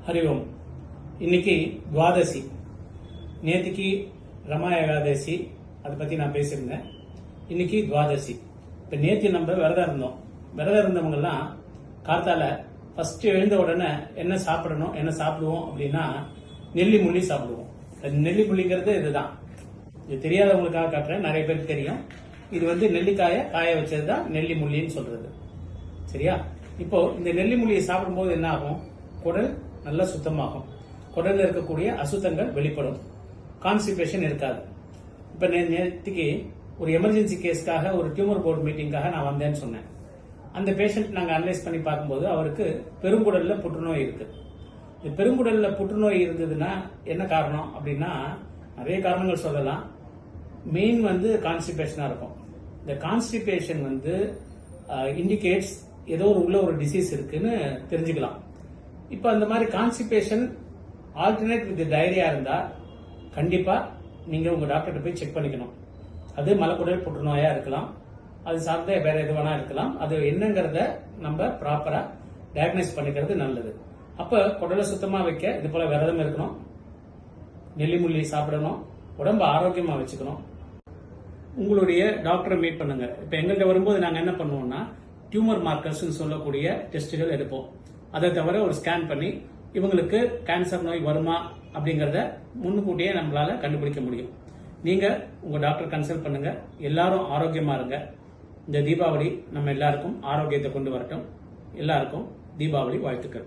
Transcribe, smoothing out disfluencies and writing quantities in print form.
हरि ओम இன்னைக்கு துவாதசி நேத்திக்கு ரமா ஏகாதசி அதை பத்தி நான் பேசியிருந்தேன். இன்னைக்கு துவாதசி. இப்ப நேத்தி நம்ம விரதம் இருந்தவங்க எல்லாம் காத்தால ஃபர்ஸ்ட் எழுந்த உடனே என்ன சாப்பிடணும் என்ன சாப்பிடுவோம் அப்படின்னா நெல்லி முள்ளி சாப்பிடுவோம். நெல்லி முள்ளிங்கிறது இதுதான். இது தெரியாதவங்களுக்காக காட்டுறேன், நிறைய பேருக்கு தெரியும். இது நெல்லிக்காய காய வச்சதுதான் நெல்லி முள்ளின்னு சொல்றது. சரியா? இப்போ இந்த நெல்லி முள்ளியை சாப்பிடும்போது என்ன ஆகும்? குடல் நல்லா சுத்தமாகும், குடல்ல இருக்கக்கூடிய அசுத்தங்கள் வெளிப்படும், கான்ஸ்டிபேஷன் இருக்காது. இப்ப நேற்றுக்கு ஒரு எமர்ஜென்சி கேஸ்க்காக ஒரு டியூமர் போர்டு மீட்டிங்காக நான் வந்தேன்னு சொன்னேன். அந்த பேஷண்ட் நாங்க அனலைஸ் பண்ணி பார்க்கும்போது அவருக்கு பெருங்குடல்ல புற்றுநோய் இருக்கு. இந்த பெருங்குடல்ல புற்றுநோய் இருந்ததுன்னா என்ன காரணம் அப்படின்னா நிறைய காரணங்கள் சொல்லலாம். மெயின் கான்ஸ்டிபேஷனா இருக்கும். இந்த கான்ஸ்டிபேஷன் இண்டிகேட்ஸ் ஏதோ உள்ள ஒரு டிசீஸ் இருக்குன்னு தெரிஞ்சுக்கலாம். இப்ப அந்த மாதிரி கான்ஸ்டிபேஷன் ஆல்டர்னேட் வித் டயரியா இருந்தா கண்டிப்பா நீங்க உங்க டாக்டர் போய் செக் பண்ணிக்கணும். அது மலக்குடல் புற்றுநோயா இருக்கலாம், அது சார்ந்த வேற எது வேணா இருக்கலாம். அது என்னங்கறத நம்ம ப்ராப்பரா டயக்னைஸ் பண்ணிக்கிறது நல்லது. அப்ப குடலை சுத்தமா வைக்க இது போல விரதம் இருக்கணும், நெல்லி முள்ளி சாப்பிடணும், உடம்பு ஆரோக்கியமா வச்சுக்கணும். உங்களுடைய டாக்டரை மீட் பண்ணுங்க. இப்ப எங்கள்கிட்ட வரும்போது நாங்க என்ன பண்ணுவோம்னா டியூமர் மார்க்கர்ஸ் சொல்லக்கூடிய டெஸ்டுகள் எடுப்போம். அதை தவிர ஒரு ஸ்கேன் பண்ணி இவங்களுக்கு கேன்சர் நோய் வருமா அப்படிங்கறத முன்கூட்டியே நம்மளால கண்டுபிடிக்க முடியும். நீங்க உங்க டாக்டர் கன்சல்ட் பண்ணுங்க. எல்லாரும் ஆரோக்கியமா இருங்க. இந்த தீபாவளி நம்ம எல்லாருக்கும் ஆரோக்கியத்தை கொண்டு வரட்டும். எல்லாருக்கும் தீபாவளி வாழ்த்துக்கள்.